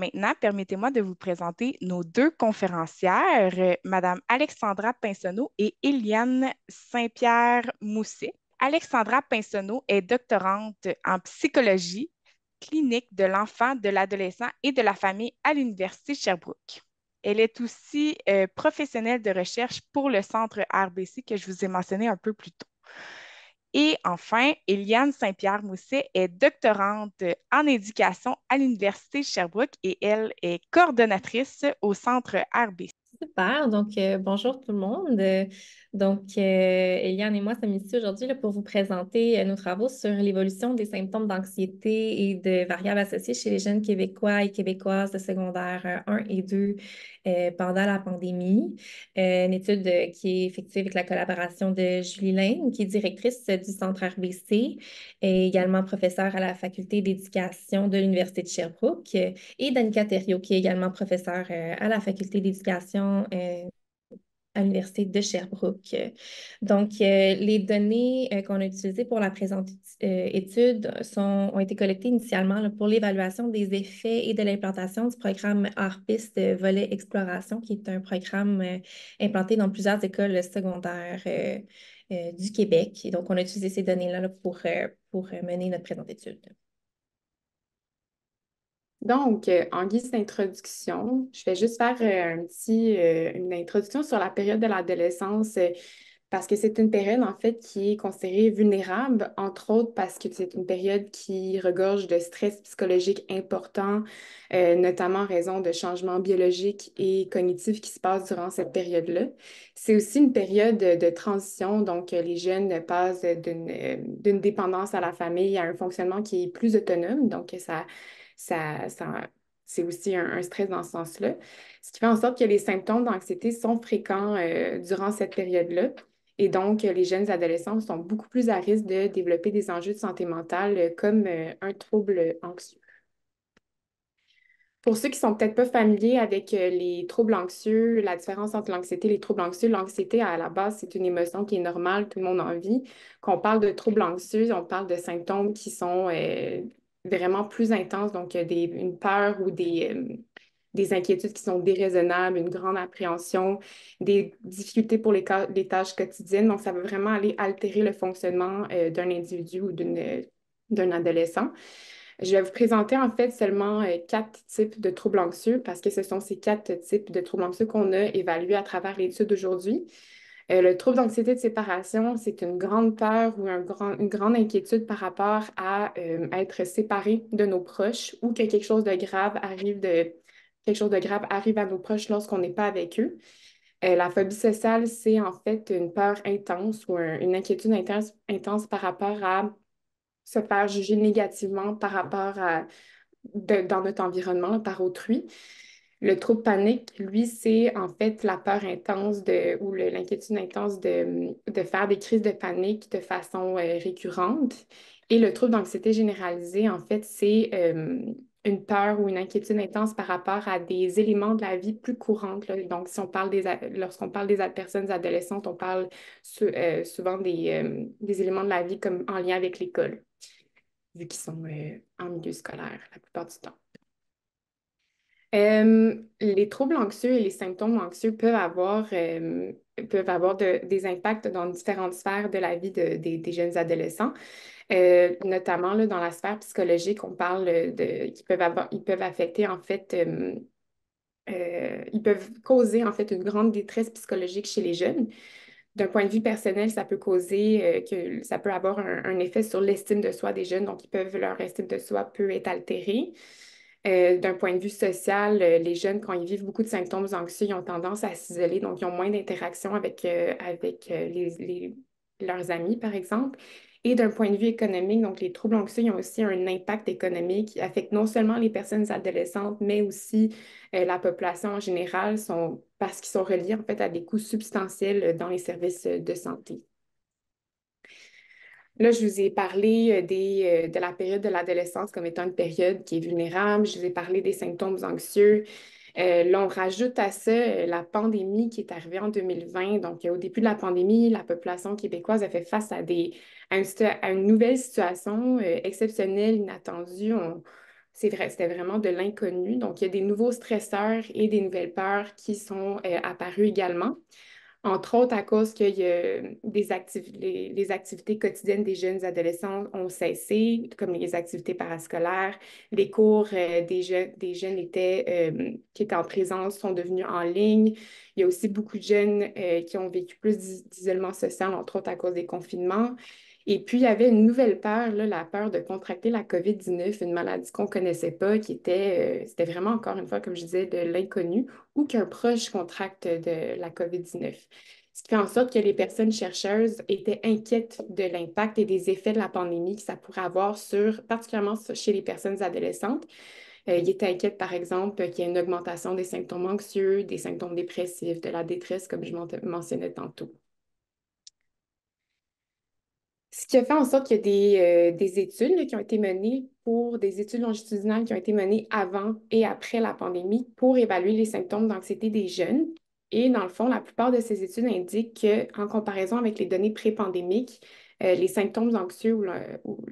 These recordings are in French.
maintenant, permettez-moi de vous présenter nos deux conférencières, Madame Alexandra Pinsonneau et Eliane Saint-Pierre-Mousset. Alexandra Pinsonneau est doctorante en psychologie clinique de l'enfant, de l'adolescent et de la famille à l'Université de Sherbrooke. Elle est aussi professionnelle de recherche pour le centre RBC que je vous ai mentionné un peu plus tôt. Et enfin, Eliane Saint-Pierre-Mousset est doctorante en éducation à l'Université de Sherbrooke et elle est coordonnatrice au centre RBC. Super, donc bonjour tout le monde. Eliane et moi sommes ici aujourd'hui là, pour vous présenter nos travaux sur l'évolution des symptômes d'anxiété et de variables associées chez les jeunes Québécois et Québécoises de secondaire 1 et 2 pendant la pandémie. Une étude qui est effectuée avec la collaboration de Julie Lane, qui est directrice du centre RBC et également professeure à la faculté d'éducation de l'Université de Sherbrooke et Danica Thériault, qui est également professeure à la faculté d'éducation à l'Université de Sherbrooke. Les données qu'on a utilisées pour la présente étude ont été collectées initialement là, pour l'évaluation des effets et de l'implantation du programme ARPIS de volet exploration, qui est un programme implanté dans plusieurs écoles secondaires du Québec. Et donc, on a utilisé ces données-là là, pour mener notre présente étude. Donc, en guise d'introduction, je vais juste faire une introduction sur la période de l'adolescence parce que c'est une période, en fait, qui est considérée vulnérable, entre autres parce que c'est une période qui regorge de stress psychologique important, notamment en raison de changements biologiques et cognitifs qui se passent durant cette période-là. C'est aussi une période de transition, donc les jeunes passent d'une dépendance à la famille à un fonctionnement qui est plus autonome, donc c'est aussi un stress dans ce sens-là. Ce qui fait en sorte que les symptômes d'anxiété sont fréquents durant cette période-là. Et donc, les jeunes adolescents sont beaucoup plus à risque de développer des enjeux de santé mentale comme un trouble anxieux. Pour ceux qui sont peut-être pas familiers avec les troubles anxieux, la différence entre l'anxiété et les troubles anxieux, l'anxiété, à la base, c'est une émotion qui est normale, tout le monde en vit. Quand on parle de troubles anxieux, on parle de symptômes qui sont vraiment plus intenses, donc une peur ou des inquiétudes qui sont déraisonnables, une grande appréhension, des difficultés pour les tâches quotidiennes. Donc, ça va vraiment aller altérer le fonctionnement d'un individu ou d'un adolescent. Je vais vous présenter en fait seulement quatre types de troubles anxieux parce que ce sont ces quatre types de troubles anxieux qu'on a évalués à travers l'étude aujourd'hui. Le trouble d'anxiété de séparation, c'est une grande peur ou une grande inquiétude par rapport à être séparé de nos proches ou que quelque chose de grave arrive à nos proches lorsqu'on n'est pas avec eux. La phobie sociale, c'est en fait une peur intense ou une inquiétude intense par rapport à se faire juger négativement par rapport dans notre environnement, par autrui. Le trouble panique, lui, c'est en fait la peur intense ou l'inquiétude intense de faire des crises de panique de façon récurrente. Et le trouble d'anxiété généralisée, en fait, c'est une peur ou une inquiétude intense par rapport à des éléments de la vie plus courantes, là. Donc, si on parle lorsqu'on parle des personnes adolescentes, on parle souvent des éléments de la vie comme en lien avec l'école, vu qu'ils sont en milieu scolaire la plupart du temps. Les troubles anxieux et les symptômes anxieux peuvent avoir des impacts dans différentes sphères de la vie des jeunes adolescents. Notamment là, dans la sphère psychologique, on parle ils peuvent affecter en fait, ils peuvent causer en fait une grande détresse psychologique chez les jeunes. D'un point de vue personnel, ça peut ça peut avoir un effet sur l'estime de soi des jeunes, donc leur estime de soi peut être altérée. D'un point de vue social, les jeunes, quand ils vivent beaucoup de symptômes anxieux, ils ont tendance à s'isoler, donc ils ont moins d'interactions avec leurs amis, par exemple. Et d'un point de vue économique, donc les troubles anxieux ils ont aussi un impact économique qui affecte non seulement les personnes adolescentes, mais aussi la population en général, parce qu'ils sont reliés en fait à des coûts substantiels dans les services de santé. Là, je vous ai parlé de la période de l'adolescence comme étant une période qui est vulnérable. Je vous ai parlé des symptômes anxieux. Là, on rajoute à ça la pandémie qui est arrivée en 2020. Donc, au début de la pandémie, la population québécoise a fait face à une nouvelle situation exceptionnelle, inattendue. C'est vrai, c'était vraiment de l'inconnu. Donc, il y a des nouveaux stresseurs et des nouvelles peurs qui sont apparus également. Entre autres, à cause que les activités quotidiennes des jeunes adolescents ont cessé, comme les activités parascolaires, les cours des jeunes qui étaient en présence sont devenus en ligne. Il y a aussi beaucoup de jeunes qui ont vécu plus d'isolement social, entre autres à cause des confinements. Et puis, il y avait une nouvelle peur, là, la peur de contracter la COVID-19, une maladie qu'on ne connaissait pas, c'était vraiment, encore une fois, comme je disais, de l'inconnu, ou qu'un proche contracte de la COVID-19. Ce qui fait en sorte que les personnes chercheuses étaient inquiètes de l'impact et des effets de la pandémie que ça pourrait avoir particulièrement chez les personnes adolescentes. Ils étaient inquiètes, par exemple, qu'il y ait une augmentation des symptômes anxieux, des symptômes dépressifs, de la détresse, comme je mentionnais tantôt. Ce qui a fait en sorte qu'il y a des études là, qui ont été menées des études longitudinales qui ont été menées avant et après la pandémie pour évaluer les symptômes d'anxiété des jeunes. Et dans le fond, la plupart de ces études indiquent qu'en comparaison avec les données pré-pandémiques, les symptômes anxieux ou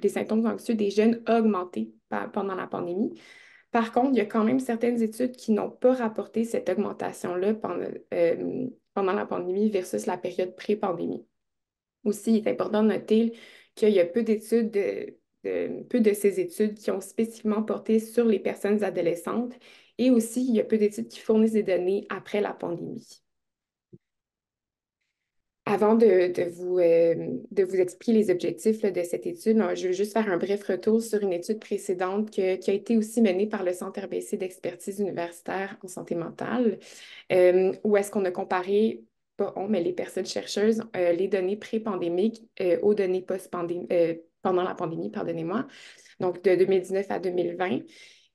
les symptômes anxieux des jeunes ont augmenté pendant la pandémie. Par contre, il y a quand même certaines études qui n'ont pas rapporté cette augmentation-là pendant la pandémie versus la période pré-pandémie. Aussi, il est important de noter qu'il y a peu de ces études qui ont spécifiquement porté sur les personnes adolescentes et aussi il y a peu d'études qui fournissent des données après la pandémie. Avant de vous expliquer les objectifs là, de cette étude, je veux juste faire un bref retour sur une étude précédente qui a été aussi menée par le Centre RBC d'expertise universitaire en santé mentale, où est-ce qu'on a comparé, pas on, mais les personnes chercheuses, les données pré-pandémiques aux données pendant la pandémie, pardonnez-moi, donc de 2019 à 2020.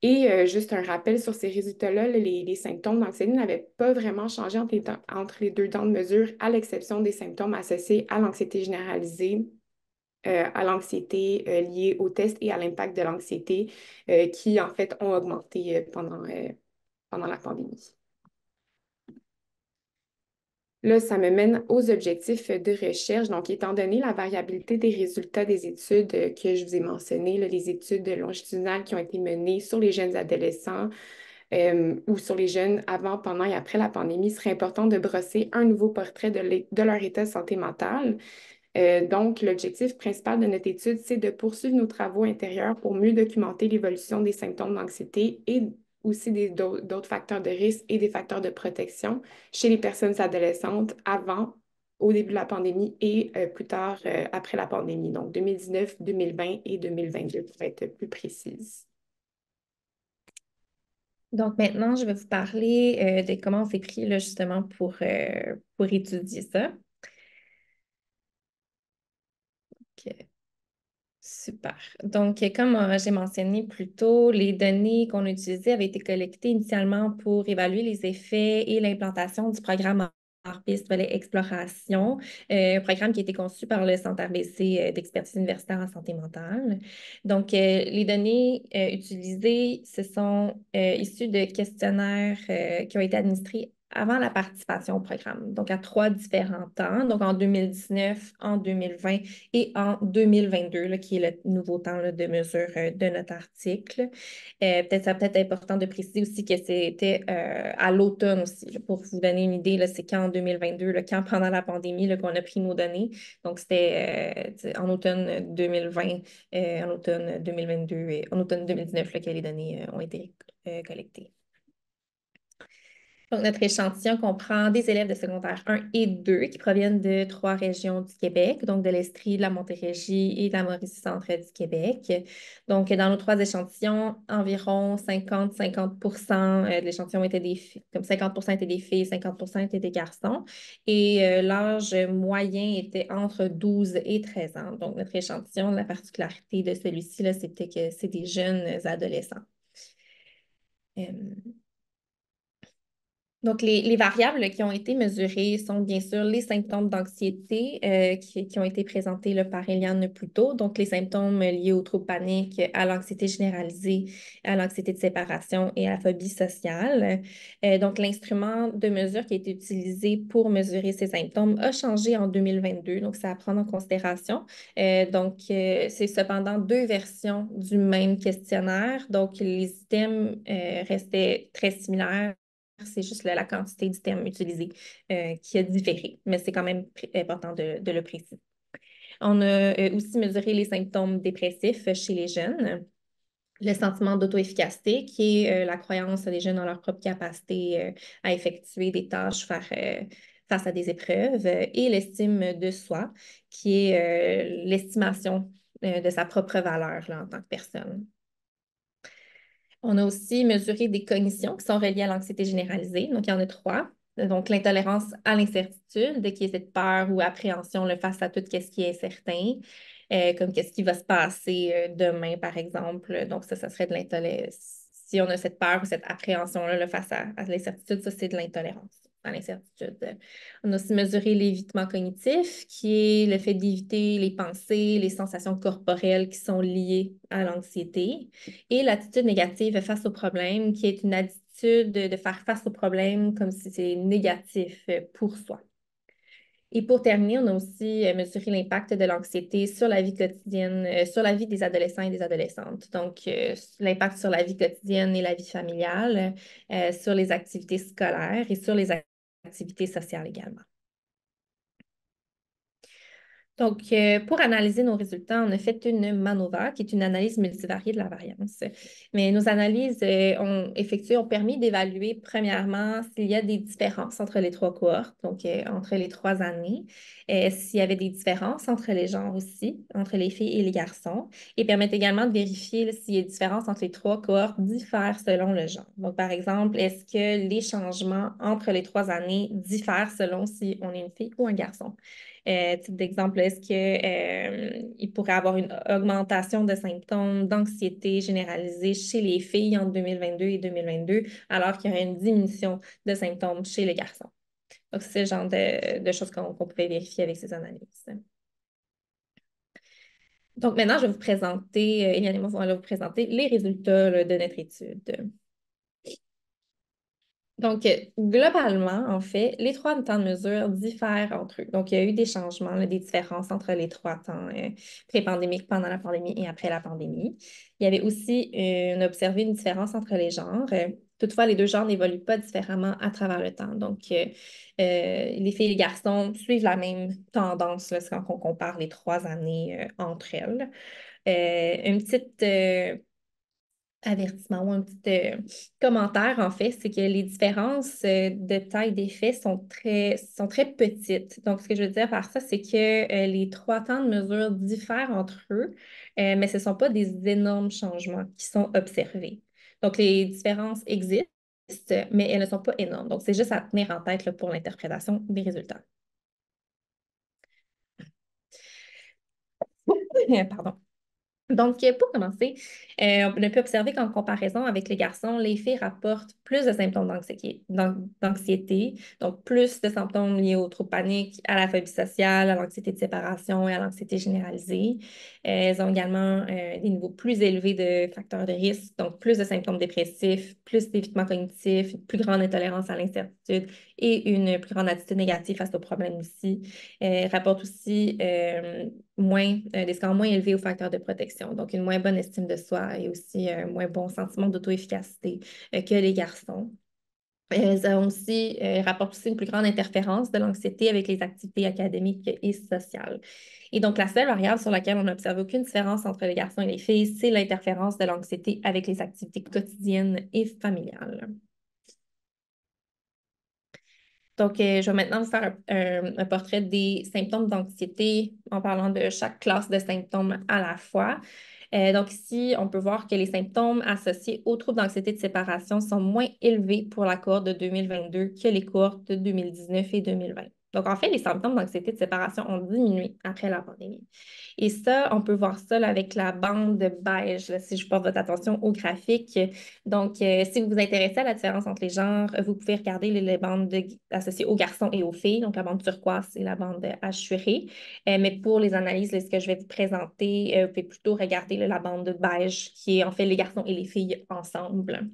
Et juste un rappel sur ces résultats-là, les symptômes d'anxiété n'avaient pas vraiment changé entre les deux temps de mesure, à l'exception des symptômes associés à l'anxiété généralisée, à l'anxiété liée au test et à l'impact de l'anxiété qui, en fait, ont augmenté pendant la pandémie. Là, ça me mène aux objectifs de recherche. Donc, étant donné la variabilité des résultats des études que je vous ai mentionnées, là, les études longitudinales qui ont été menées sur les jeunes adolescents ou sur les jeunes avant, pendant et après la pandémie, il serait important de brosser un nouveau portrait de leur état de santé mentale. Donc, l'objectif principal de notre étude, c'est de poursuivre nos travaux intérieurs pour mieux documenter l'évolution des symptômes d'anxiété et aussi d'autres facteurs de risque et des facteurs de protection chez les personnes adolescentes avant, au début de la pandémie et plus tard après la pandémie, donc 2019, 2020 et 2022 pour être plus précise. Donc maintenant, je vais vous parler de comment on s'est pris là, justement pour étudier ça. OK. Super. Donc, comme j'ai mentionné plus tôt, les données qu'on a utilisées avaient été collectées initialement pour évaluer les effets et l'implantation du programme Harpiste Volet Exploration, un programme qui a été conçu par le Centre RBC d'expertise universitaire en santé mentale. Donc, les données utilisées, ce sont issues de questionnaires qui ont été administrés avant la participation au programme, donc à 3 différents temps, donc en 2019, en 2020 et en 2022, là, qui est le nouveau temps là, de mesure de notre article. Peut-être important de préciser aussi que c'était à l'automne aussi, là, pour vous donner une idée, là, c'est quand en 2022, là, quand pendant la pandémie là, qu'on a pris nos données. Donc, c'était en automne 2020, en automne 2022 et en automne 2019 là, que les données ont été collectées. Donc, notre échantillon comprend des élèves de secondaire 1 et 2 qui proviennent de 3 régions du Québec, donc de l'Estrie, de la Montérégie et de la Mauricie-Centre du Québec. Donc, dans nos 3 échantillons, environ 50-50% de l'échantillon étaient des filles, comme 50% étaient des filles, 50% étaient des garçons. Et l'âge moyen était entre 12 et 13 ans. Donc, notre échantillon, la particularité de celui-ci, c'était que c'est des jeunes adolescents. Donc, les variables qui ont été mesurées sont bien sûr les symptômes d'anxiété qui ont été présentés là, par Eliane plus tôt. Donc, les symptômes liés aux troubles paniques, à l'anxiété généralisée, à l'anxiété de séparation et à la phobie sociale. Donc, l'instrument de mesure qui a été utilisé pour mesurer ces symptômes a changé en 2022. Donc, c'est à prendre en considération. C'est cependant deux versions du même questionnaire. Donc, les items restaient très similaires. C'est juste la quantité d'items utilisés qui a différé, mais c'est quand même important de le préciser. On a aussi mesuré les symptômes dépressifs chez les jeunes, le sentiment d'auto-efficacité, qui est la croyance des jeunes en leur propre capacité à effectuer des tâches face à des épreuves, et l'estime de soi, qui est l'estimation de sa propre valeur là, en tant que personne. On a aussi mesuré des cognitions qui sont reliées à l'anxiété généralisée. Donc, il y en a trois. Donc, l'intolérance à l'incertitude, qui est cette peur ou appréhension là, face à tout ce qui est incertain, comme qu'est-ce qui va se passer demain, par exemple. Donc, ça serait de l'intolérance. Si on a cette peur ou cette appréhension-là là, face à l'incertitude, ça, c'est de l'intolérance à l'incertitude. On a aussi mesuré l'évitement cognitif, qui est le fait d'éviter les pensées, les sensations corporelles qui sont liées à l'anxiété, et l'attitude négative face au problème, qui est une attitude de faire face au problème comme si c'est négatif pour soi. Et pour terminer, on a aussi mesuré l'impact de l'anxiété sur la vie quotidienne, sur la vie des adolescents et des adolescentes. Donc, l'impact sur la vie quotidienne et la vie familiale, sur les activités scolaires et sur les activités sociales également. Donc, pour analyser nos résultats, on a fait une MANOVA, qui est une analyse multivariée de la variance. Mais nos analyses ont permis d'évaluer, premièrement, s'il y a des différences entre les trois cohortes, donc entre les 3 années, s'il y avait des différences entre les genres aussi, entre les filles et les garçons, et permettent également de vérifier s'il y a des différences entre les trois cohortes diffèrent selon le genre. Donc, par exemple, est-ce que les changements entre les 3 années diffèrent selon si on est une fille ou un garçon? Type d'exemple, est-ce qu'il pourrait avoir une augmentation de symptômes d'anxiété généralisée chez les filles entre 2022 et 2022, alors qu'il y aurait une diminution de symptômes chez les garçons? Donc, c'est le genre de choses qu'on pouvait vérifier avec ces analyses. Donc, maintenant, je vais vous présenter, Eliane et moi, on va vous présenter les résultats là, de notre étude. Donc, globalement, en fait, les trois temps de mesure diffèrent entre eux. Donc, il y a eu des changements, là, des différences entre les trois temps pré-pandémiques, pendant la pandémie et après la pandémie. Il y avait aussi, on a observé une différence entre les genres. Toutefois, les deux genres n'évoluent pas différemment à travers le temps. Donc, les filles et les garçons suivent la même tendance là, quand on compare les 3 années entre elles. Une petite avertissement ou un petit commentaire, en fait, c'est que les différences de taille d'effet sont très petites. Donc, ce que je veux dire par ça, c'est que les trois temps de mesure diffèrent entre eux, mais ce ne sont pas des énormes changements qui sont observés. Donc, les différences existent, mais elles ne sont pas énormes. Donc, c'est juste à tenir en tête là, pour l'interprétation des résultats. Pardon. Donc, pour commencer, on a pu observer qu'en comparaison avec les garçons, les filles rapportent plus de symptômes d'anxiété, donc plus de symptômes liés aux troubles paniques, à la phobie sociale, à l'anxiété de séparation et à l'anxiété généralisée. Elles ont également des niveaux plus élevés de facteurs de risque, donc plus de symptômes dépressifs, plus d'évitement cognitif, une plus grande intolérance à l'incertitude et une plus grande attitude négative face aux problèmes aussi. Rapportent aussi des scores moins élevés aux facteurs de protection, donc une moins bonne estime de soi et aussi un moins bon sentiment d'auto-efficacité que les garçons. Rapportent aussi une plus grande interférence de l'anxiété avec les activités académiques et sociales. Et donc, la seule variable sur laquelle on n'a observé aucune différence entre les garçons et les filles, c'est l'interférence de l'anxiété avec les activités quotidiennes et familiales. Donc, je vais maintenant vous faire un portrait des symptômes d'anxiété en parlant de chaque classe de symptômes à la fois. Donc, ici, on peut voir que les symptômes associés aux troubles d'anxiété de séparation sont moins élevés pour la cohorte de 2022 que les cohortes de 2019 et 2020. Donc, en fait, les symptômes d'anxiété de séparation ont diminué après la pandémie. Et ça, on peut voir ça là, avec la bande beige, là, si je porte votre attention au graphique. Donc, si vous vous intéressez à la différence entre les genres, vous pouvez regarder les bandes associées aux garçons et aux filles. Donc, la bande turquoise et la bande hachurée. Mais pour les analyses, là, ce que je vais vous présenter, vous pouvez plutôt regarder là, la bande beige, qui est en fait les garçons et les filles ensemble.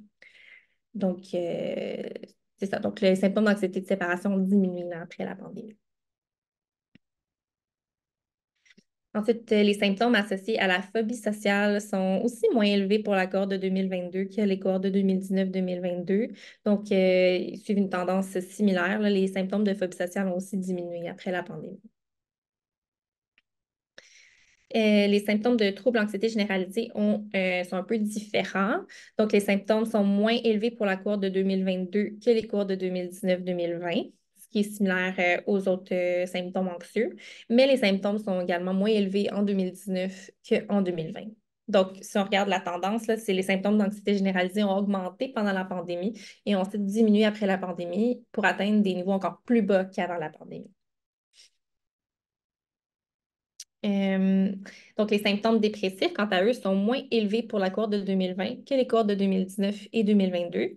Donc, c'est ça. Donc, les symptômes d'anxiété de séparation ont diminué là, après la pandémie. Ensuite, les symptômes associés à la phobie sociale sont aussi moins élevés pour la cohorte de 2022 que les cohortes de 2019-2022. Donc, ils suivent une tendance similaire, là. Les symptômes de phobie sociale ont aussi diminué après la pandémie. Les symptômes de troubles anxiété généralisés sont un peu différents. Donc, les symptômes sont moins élevés pour la cohorte de 2022 que les cohortes de 2019-2020, ce qui est similaire aux autres symptômes anxieux. Mais les symptômes sont également moins élevés en 2019 qu'en 2020. Donc, si on regarde la tendance, là, c'est les symptômes d'anxiété généralisée ont augmenté pendant la pandémie et ont ensuite diminué après la pandémie pour atteindre des niveaux encore plus bas qu'avant la pandémie. Euh, donc, les symptômes dépressifs, quant à eux, sont moins élevés pour la cohorte de 2020 que les cohortes de 2019 et 2022.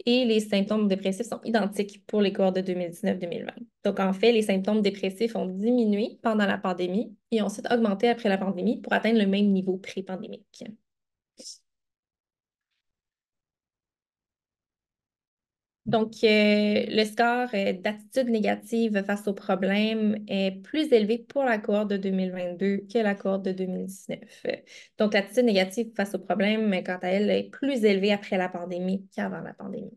Et les symptômes dépressifs sont identiques pour les cohortes de 2019-2020. Donc, en fait, les symptômes dépressifs ont diminué pendant la pandémie et ont ensuite augmenté après la pandémie pour atteindre le même niveau pré-pandémique. Donc, le score d'attitude négative face aux problèmes est plus élevé pour la cohorte de 2022 que la cohorte de 2019. Donc, l'attitude négative face aux problèmes, quant à elle, est plus élevée après la pandémie qu'avant la pandémie.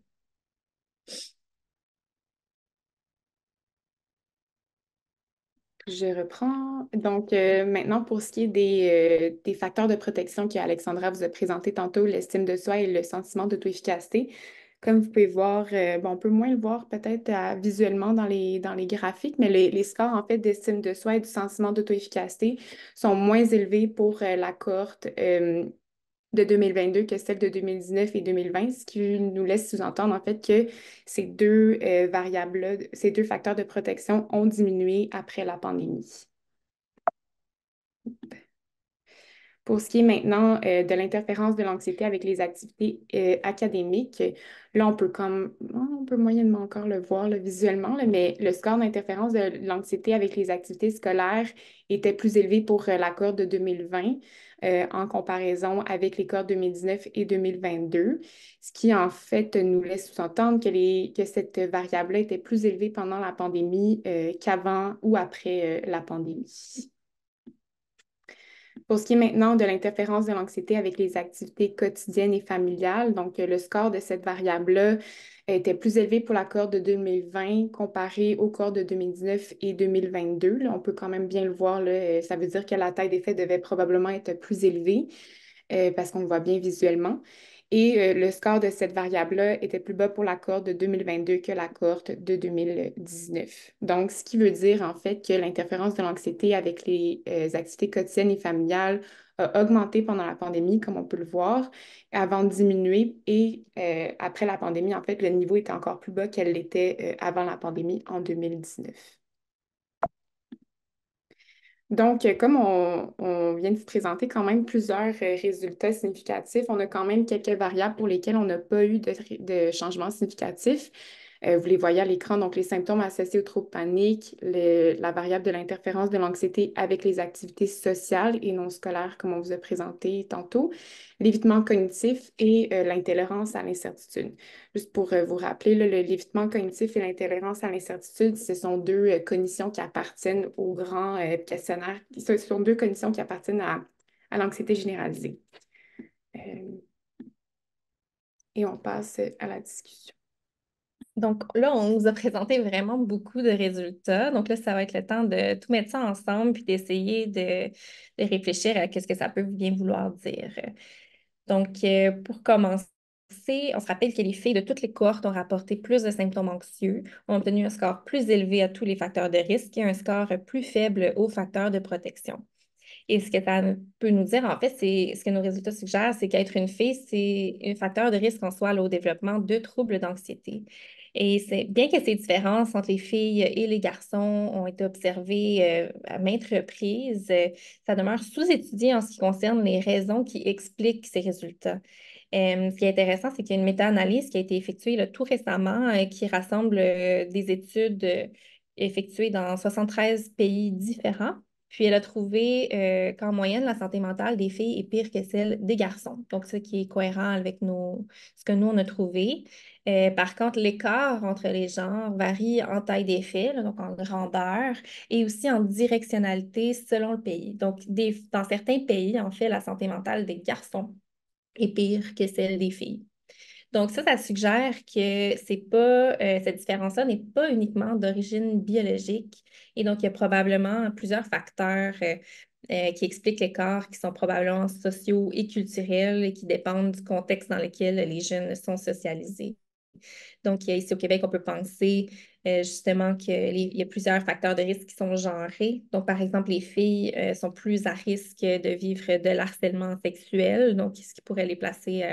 Je reprends. Donc, maintenant, pour ce qui est des facteurs de protection qu'Alexandra vous a présenté tantôt, l'estime de soi et le sentiment d'auto-efficacité, comme vous pouvez voir, bon, on peut moins le voir peut-être visuellement dans les graphiques, mais les scores, en fait, d'estime de soi et du sentiment d'auto-efficacité sont moins élevés pour la cohorte de 2022 que celle de 2019 et 2020, ce qui nous laisse sous-entendre en fait que ces deux variables-là, ces deux facteurs de protection ont diminué après la pandémie. Pour ce qui est maintenant de l'interférence de l'anxiété avec les activités académiques, là, on peut moyennement encore le voir là, visuellement, là, mais le score d'interférence de l'anxiété avec les activités scolaires était plus élevé pour la cohorte de 2020 en comparaison avec les cohortes 2019 et 2022, ce qui en fait nous laisse sous-entendre que cette variable-là était plus élevée pendant la pandémie qu'avant ou après la pandémie. Pour ce qui est maintenant de l'interférence de l'anxiété avec les activités quotidiennes et familiales, donc le score de cette variable-là était plus élevé pour la cohorte de 2020 comparé aux cohortes de 2019 et 2022. Là, on peut quand même bien le voir, là, ça veut dire que la taille des faits devait probablement être plus élevée parce qu'on le voit bien visuellement. Et le score de cette variable-là était plus bas pour la cohorte de 2022 que la cohorte de 2019. Donc, ce qui veut dire en fait que l'interférence de l'anxiété avec les activités quotidiennes et familiales a augmenté pendant la pandémie, comme on peut le voir, avant de diminuer. Et après la pandémie, en fait, le niveau était encore plus bas qu'elle l'était avant la pandémie en 2019. Donc, comme on vient de vous présenter quand même plusieurs résultats significatifs, on a quand même quelques variables pour lesquelles on n'a pas eu de changement significatif. Vous les voyez à l'écran, donc les symptômes associés aux troubles paniques, la variable de l'interférence de l'anxiété avec les activités sociales et non scolaires, comme on vous a présenté tantôt, l'évitement cognitif et l'intolérance à l'incertitude. Juste pour vous rappeler, là, l'évitement cognitif et l'intolérance à l'incertitude, ce sont deux cognitions qui appartiennent au grand questionnaire. Ce sont deux cognitions qui appartiennent à l'anxiété généralisée. Et on passe à la discussion. Donc là, on nous a présenté vraiment beaucoup de résultats. Donc là, ça va être le temps de tout mettre ça ensemble puis d'essayer de réfléchir à ce que ça peut bien vouloir dire. Donc, pour commencer, on se rappelle que les filles de toutes les cohortes ont rapporté plus de symptômes anxieux, ont obtenu un score plus élevé à tous les facteurs de risque et un score plus faible aux facteurs de protection. Et ce que ça peut nous dire, en fait, c'est ce que nos résultats suggèrent, c'est qu'être une fille, c'est un facteur de risque en soi là, au développement de troubles d'anxiété. Et c'est bien que ces différences entre les filles et les garçons ont été observées à maintes reprises, ça demeure sous-étudié en ce qui concerne les raisons qui expliquent ces résultats. Ce qui est intéressant, c'est qu'il y a une méta-analyse qui a été effectuée là, tout récemment qui rassemble des études effectuées dans 73 pays différents. Puis elle a trouvé qu'en moyenne, la santé mentale des filles est pire que celle des garçons. Donc, ce qui est cohérent avec ce que nous, on a trouvé. Par contre, l'écart entre les genres varie en taille d'effet, là, donc en grandeur, et aussi en directionnalité selon le pays. Donc, dans certains pays, en fait, la santé mentale des garçons est pire que celle des filles. Donc, ça suggère que c'est pas, cette différence-là n'est pas uniquement d'origine biologique. Et donc, il y a probablement plusieurs facteurs qui expliquent l'écart, qui sont probablement sociaux et culturels et qui dépendent du contexte dans lequel les jeunes sont socialisés. Donc, ici au Québec, on peut penser justement qu'il y a plusieurs facteurs de risque qui sont genrés. Donc, par exemple, les filles sont plus à risque de vivre de l'harcèlement sexuel, donc ce qui pourrait les placer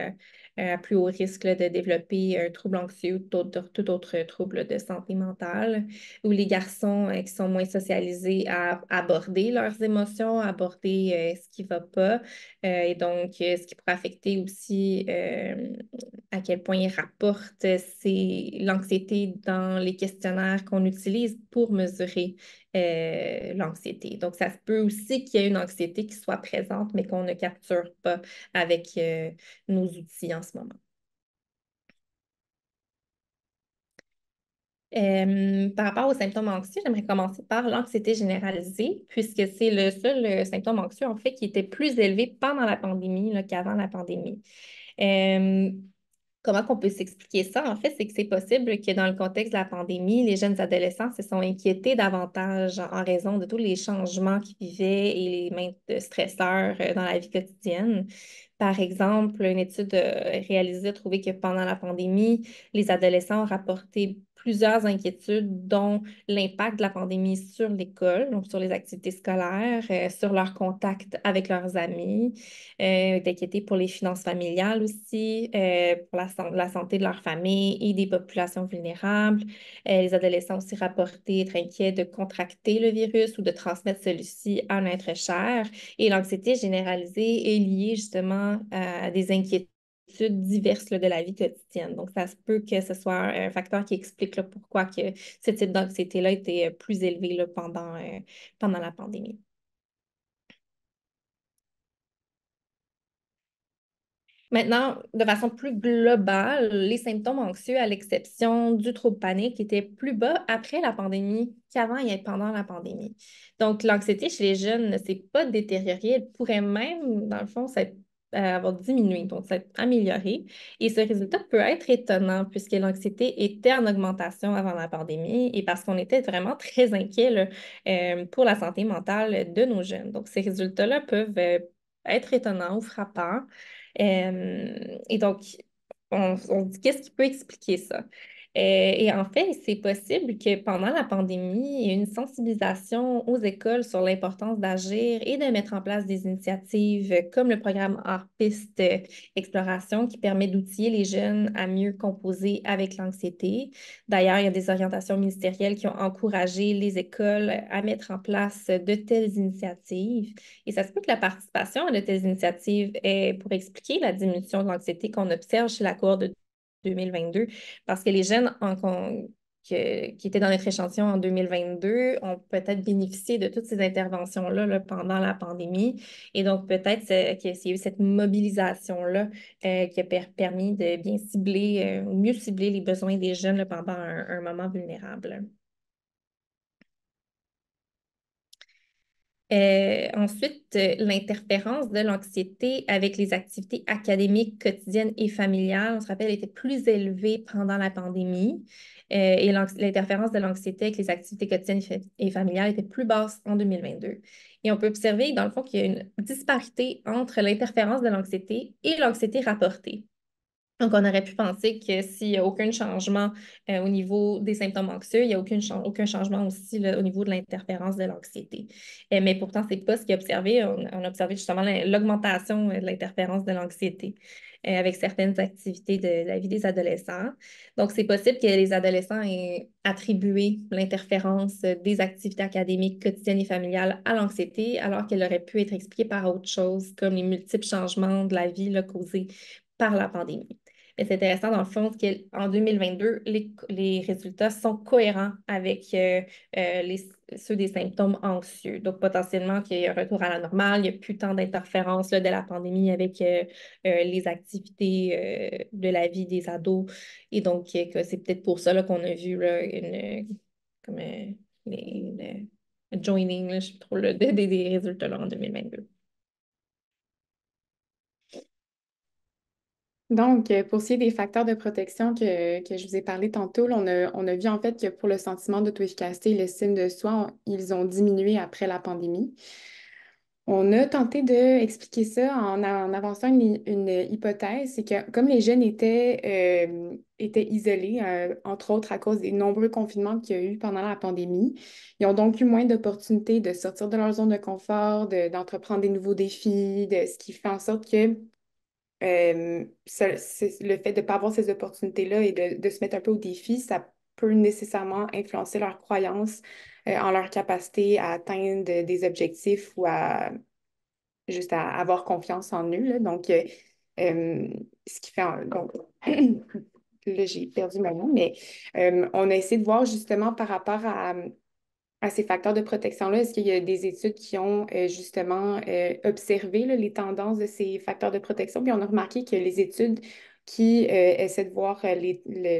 à plus haut risque là, de développer un trouble anxieux ou tout autre trouble de santé mentale. Ou les garçons qui sont moins socialisés à aborder leurs émotions, à aborder ce qui ne va pas. Et donc, ce qui pourrait affecter aussi à quel point ils rapportent l'anxiété dans les questionnaires qu'on utilise pour mesurer l'anxiété. Donc, ça se peut aussi qu'il y ait une anxiété qui soit présente, mais qu'on ne capture pas avec nos outils en ce moment. Par rapport aux symptômes anxieux, j'aimerais commencer par l'anxiété généralisée, puisque c'est le seul symptôme anxieux, en fait, qui était plus élevé pendant la pandémie là, qu'avant la pandémie. Euh, Comment qu'on peut s'expliquer ça? En fait, c'est que c'est possible que dans le contexte de la pandémie, les jeunes adolescents se sont inquiétés davantage en raison de tous les changements qu'ils vivaient et les maintes stresseurs dans la vie quotidienne. Par exemple, une étude réalisée a trouvé que pendant la pandémie, les adolescents ont rapporté plusieurs inquiétudes, dont l'impact de la pandémie sur l'école, donc sur les activités scolaires, sur leur contact avec leurs amis, d'inquiéter pour les finances familiales aussi, pour la santé de leur famille et des populations vulnérables. Les adolescents aussi rapporté être inquiets de contracter le virus ou de transmettre celui-ci à un être cher. Et l'anxiété généralisée est liée justement à des inquiétudes diverses là, de la vie quotidienne. Donc, ça se peut que ce soit un facteur qui explique là, pourquoi que ce type d'anxiété-là était plus élevé là, pendant la pandémie. Maintenant, de façon plus globale, les symptômes anxieux, à l'exception du trouble panique, étaient plus bas après la pandémie qu'avant et pendant la pandémie. Donc, l'anxiété chez les jeunes ne s'est pas détériorée, elle pourrait même, dans le fond, avoir diminué, donc s'être améliorée. Et ce résultat peut être étonnant puisque l'anxiété était en augmentation avant la pandémie et parce qu'on était vraiment très inquiets là, pour la santé mentale de nos jeunes. Donc, ces résultats-là peuvent être étonnants ou frappants. Et donc, on se dit, qu'est-ce qui peut expliquer ça? Et en fait, c'est possible que pendant la pandémie, il y ait une sensibilisation aux écoles sur l'importance d'agir et de mettre en place des initiatives comme le programme Hors-Piste Exploration qui permet d'outiller les jeunes à mieux composer avec l'anxiété. D'ailleurs, il y a des orientations ministérielles qui ont encouragé les écoles à mettre en place de telles initiatives. Et ça se peut que la participation à de telles initiatives est pour expliquer la diminution de l'anxiété qu'on observe chez la cohorte de 2022, parce que les jeunes qui étaient dans notre échantillon en 2022 ont peut-être bénéficié de toutes ces interventions-là là, pendant la pandémie. Et donc, peut-être qu'il y a eu cette mobilisation-là qui a permis de bien cibler, ou mieux cibler les besoins des jeunes là, pendant un moment vulnérable. Ensuite, l'interférence de l'anxiété avec les activités académiques quotidiennes et familiales, on se rappelle, était plus élevée pendant la pandémie. Et l'interférence de l'anxiété avec les activités quotidiennes et familiales était plus basse en 2022. Et on peut observer, dans le fond, qu'il y a une disparité entre l'interférence de l'anxiété et l'anxiété rapportée. Donc, on aurait pu penser que s'il n'y a aucun changement au niveau des symptômes anxieux, il n'y a aucun changement aussi là, au niveau de l'interférence de l'anxiété. Mais pourtant, ce n'est pas ce qui est observé. On a observé justement l'augmentation de l'interférence de l'anxiété avec certaines activités de la vie des adolescents. Donc, c'est possible que les adolescents aient attribué l'interférence des activités académiques quotidiennes et familiales à l'anxiété, alors qu'elle aurait pu être expliquée par autre chose, comme les multiples changements de la vie là, causés par la pandémie. Mais c'est intéressant, dans le fond, qu'en 2022, les résultats sont cohérents avec ceux des symptômes anxieux. Donc, potentiellement, qu'il y ait un retour à la normale, il n'y a plus tant d'interférences de la pandémie avec les activités de la vie des ados. Et donc, que c'est peut-être pour ça là, qu'on a vu là, comme, le joining, là, je ne sais pas trop, des résultats là, en 2022. Donc, pour ce qui est des facteurs de protection que je vous ai parlé tantôt, là, on a vu en fait que pour le sentiment d'auto-efficacité et l'estime de soi, ils ont diminué après la pandémie. On a tenté d'expliquer ça en avançant une hypothèse, c'est que comme les jeunes étaient isolés, entre autres à cause des nombreux confinements qu'il y a eu pendant la pandémie, ils ont donc eu moins d'opportunités de sortir de leur zone de confort, d'entreprendre des nouveaux défis, ce qui fait en sorte que le fait de ne pas avoir ces opportunités-là et de se mettre un peu au défi, ça peut nécessairement influencer leurs croyances en leur capacité à atteindre des objectifs ou à juste à avoir confiance en eux, là. Donc, ce qui fait donc, là, j'ai perdu mon mot, mais on a essayé de voir justement par rapport à ces facteurs de protection-là, est-ce qu'il y a des études qui ont justement observé là, les tendances de ces facteurs de protection? Puis on a remarqué que les études qui essaient de voir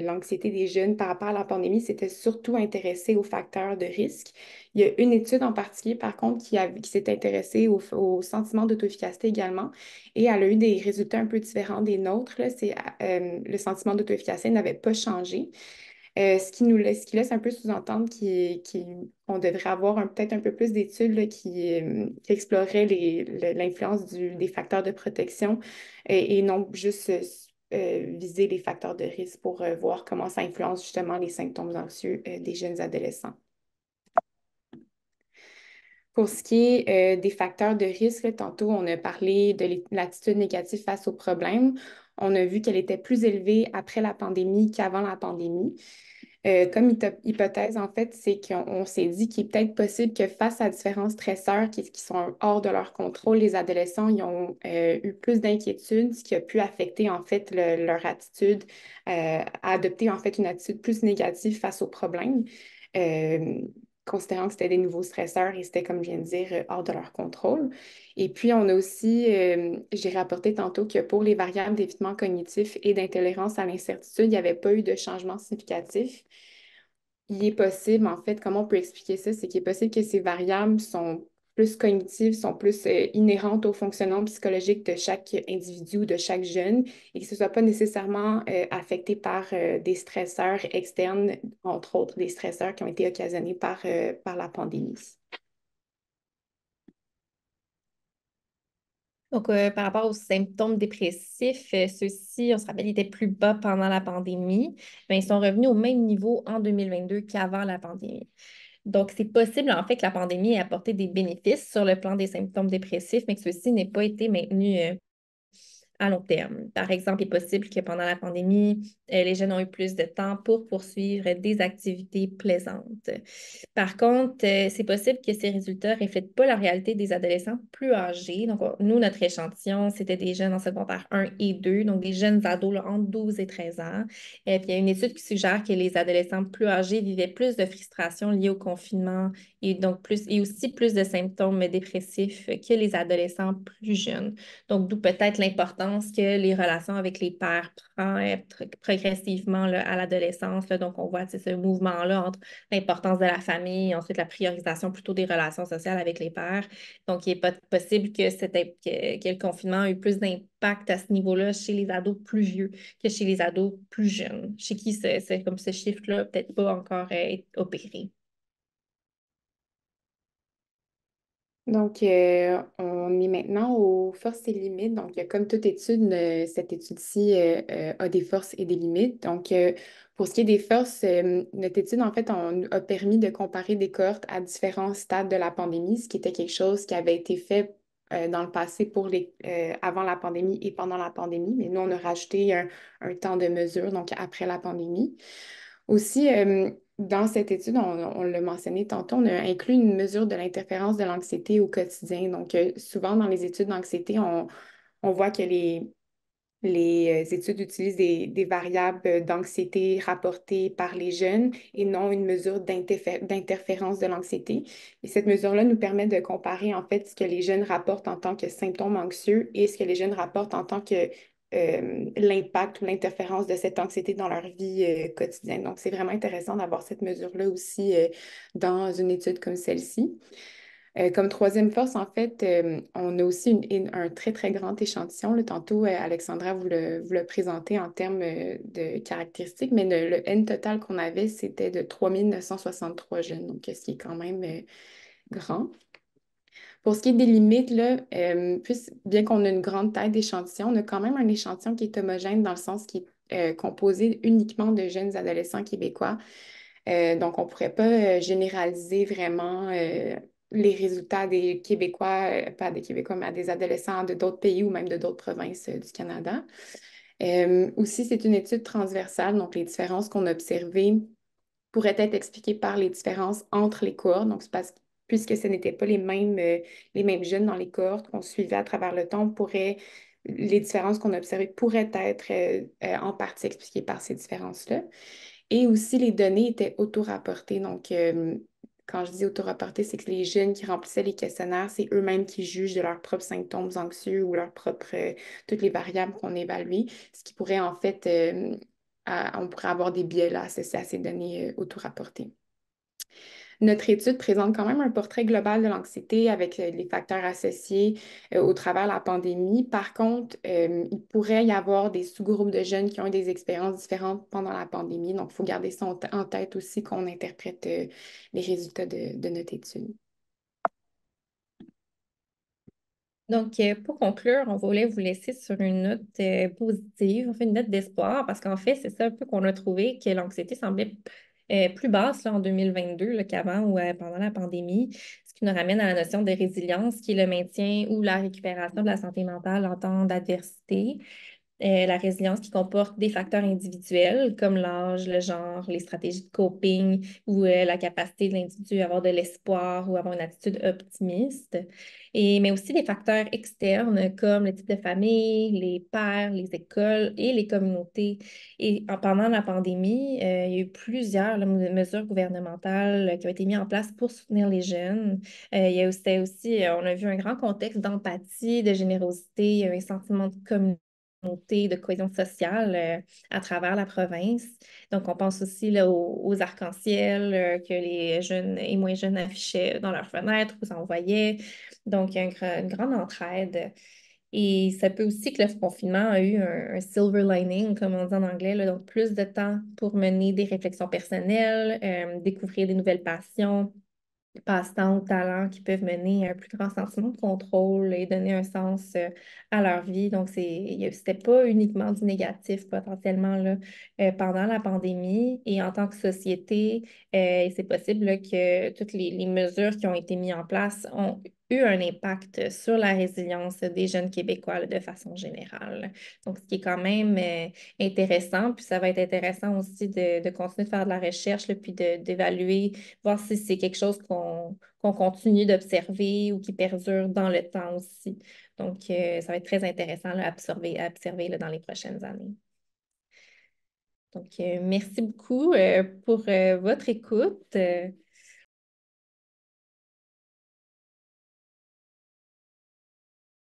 l'anxiété des jeunes par rapport à la pandémie s'étaient surtout intéressées aux facteurs de risque. Il y a une étude en particulier, par contre, qui s'est intéressée au sentiment d'auto-efficacité également, et elle a eu des résultats un peu différents des nôtres. Là. Le sentiment d'auto-efficacité n'avait pas changé. Ce qui laisse un peu sous-entendre qu'on devrait avoir peut-être un peu plus d'études là, qui exploreraient l'influence des facteurs de protection et non juste viser les facteurs de risque pour voir comment ça influence justement les symptômes anxieux des jeunes adolescents. Pour ce qui est des facteurs de risque, là, tantôt on a parlé de l'attitude négative face aux problèmes. On a vu qu'elle était plus élevée après la pandémie qu'avant la pandémie. Comme hypothèse, en fait, c'est qu'on s'est dit qu'il est peut-être possible que face à différents stresseurs qui sont hors de leur contrôle, les adolescents ils ont eu plus d'inquiétude, ce qui a pu affecter en fait leur attitude à adopter en fait une attitude plus négative face aux problèmes, euh, considérant que c'était des nouveaux stresseurs et c'était, comme je viens de dire, hors de leur contrôle. Et puis, on a aussi, j'ai rapporté tantôt que pour les variables d'évitement cognitif et d'intolérance à l'incertitude, il n'y avait pas eu de changement significatif. Il est possible, en fait, comment on peut expliquer ça, c'est qu'il est possible que ces variables sont plus cognitives, sont plus inhérentes au fonctionnement psychologique de chaque individu ou de chaque jeune et que ce ne soit pas nécessairement affecté par des stresseurs externes, entre autres des stresseurs qui ont été occasionnés par la pandémie. Donc, par rapport aux symptômes dépressifs, ceux-ci, on se rappelle, étaient plus bas pendant la pandémie, mais ils sont revenus au même niveau en 2022 qu'avant la pandémie. Donc, c'est possible, en fait, que la pandémie ait apporté des bénéfices sur le plan des symptômes dépressifs, mais que ceux-ci n'aient pas été maintenus à long terme. Par exemple, il est possible que pendant la pandémie, les jeunes ont eu plus de temps pour poursuivre des activités plaisantes. Par contre, c'est possible que ces résultats ne reflètent pas la réalité des adolescents plus âgés. Donc, nous, notre échantillon, c'était des jeunes en secondaire 1 et 2, donc des jeunes ados là, entre 12 et 13 ans. Et puis, il y a une étude qui suggère que les adolescents plus âgés vivaient plus de frustration liée au confinement et donc et aussi plus de symptômes dépressifs que les adolescents plus jeunes. Donc, d'où peut-être l'importance que les relations avec les pairs prennent progressivement là, à l'adolescence. Là. Donc, on voit ce mouvement-là entre l'importance de la famille, ensuite la priorisation plutôt des relations sociales avec les pairs. Donc, il n'est pas possible que le confinement ait eu plus d'impact à ce niveau-là chez les ados plus vieux que chez les ados plus jeunes, chez qui c'est comme ce chiffre-là peut-être pas encore opéré. Donc, on est maintenant aux forces et limites. Donc, comme toute étude, cette étude-ci a des forces et des limites. Donc, pour ce qui est des forces, notre étude, en fait, on a permis de comparer des cohortes à différents stades de la pandémie, ce qui était quelque chose qui avait été fait dans le passé avant la pandémie et pendant la pandémie. Mais nous, on a rajouté un temps de mesure, donc après la pandémie. Aussi, dans cette étude, on l'a mentionné tantôt, on a inclus une mesure de l'interférence de l'anxiété au quotidien. Donc, souvent dans les études d'anxiété, on voit que les études utilisent des variables d'anxiété rapportées par les jeunes et non une mesure d'interférence de l'anxiété. Et cette mesure-là nous permet de comparer en fait ce que les jeunes rapportent en tant que symptômes anxieux et ce que les jeunes rapportent en tant que l'impact ou l'interférence de cette anxiété dans leur vie quotidienne. Donc, c'est vraiment intéressant d'avoir cette mesure-là aussi dans une étude comme celle-ci. Comme troisième force, en fait, on a aussi un très, très grand échantillon. Là, tantôt, Alexandra vous le présentez en termes de caractéristiques, mais le N total qu'on avait, c'était de 3963 jeunes, donc ce qui est quand même grand. Pour ce qui est des limites, là, bien qu'on ait une grande taille d'échantillon, on a quand même un échantillon qui est homogène dans le sens qui est composé uniquement de jeunes adolescents québécois. Donc, on ne pourrait pas généraliser vraiment les résultats des Québécois, pas des Québécois, mais à des adolescents de d'autres pays ou même de d'autres provinces du Canada. Aussi, c'est une étude transversale, donc les différences qu'on a observées pourraient être expliquées par les différences entre les cohortes. Donc, c'est parce que puisque ce n'étaient pas les mêmes jeunes dans les cohortes qu'on suivait à travers le temps, les différences qu'on a observées pourraient être en partie expliquées par ces différences-là. Et aussi, les données étaient auto-rapportées. Donc, quand je dis auto-rapportées, c'est que les jeunes qui remplissaient les questionnaires, c'est eux-mêmes qui jugent de leurs propres symptômes anxieux ou toutes les variables qu'on évalue, ce qui pourrait en fait, on pourrait avoir des biais là, associés à ces données auto-rapportées. Notre étude présente quand même un portrait global de l'anxiété avec les facteurs associés au travers de la pandémie. Par contre, il pourrait y avoir des sous-groupes de jeunes qui ont eu des expériences différentes pendant la pandémie. Donc, il faut garder ça en tête aussi quand on interprète les résultats de notre étude. Donc, pour conclure, on voulait vous laisser sur une note positive, en fait, une note d'espoir, parce qu'en fait, c'est ça un peu qu'on a trouvé, que l'anxiété semblait plus basse là, en 2022 là, qu'avant ou pendant la pandémie, ce qui nous ramène à la notion de résilience, qui est le maintien ou la récupération de la santé mentale en temps d'adversité. La résilience qui comporte des facteurs individuels comme l'âge, le genre, les stratégies de coping ou la capacité de l'individu à avoir de l'espoir ou avoir une attitude optimiste. Mais aussi des facteurs externes comme le type de famille, les pairs, les écoles et les communautés. Pendant la pandémie, il y a eu plusieurs mesures gouvernementales qui ont été mises en place pour soutenir les jeunes. C'était aussi, on a vu un grand contexte d'empathie, de générosité, il y a eu un sentiment de communauté de cohésion sociale à travers la province. Donc, on pense aussi là, aux arcs-en-ciel que les jeunes et moins jeunes affichaient dans leurs fenêtres ou s'envoyaient. Donc, il y a une grande entraide. Et ça peut aussi que le confinement a eu un silver lining, comme on dit en anglais, là, donc plus de temps pour mener des réflexions personnelles, découvrir des nouvelles passions, passe-temps ou talents qui peuvent mener à un plus grand sentiment de contrôle et donner un sens à leur vie. Donc, c'était pas uniquement du négatif potentiellement là, pendant la pandémie. Et en tant que société, c'est possible là, que toutes les mesures qui ont été mises en place ont eu un impact sur la résilience des jeunes Québécois là, de façon générale. Donc, ce qui est quand même intéressant, puis ça va être intéressant aussi de continuer de faire de la recherche, là, puis d'évaluer voir si c'est quelque chose qu'on continue d'observer ou qui perdure dans le temps aussi. Donc, ça va être très intéressant là, à observer là, dans les prochaines années. Donc, merci beaucoup pour votre écoute.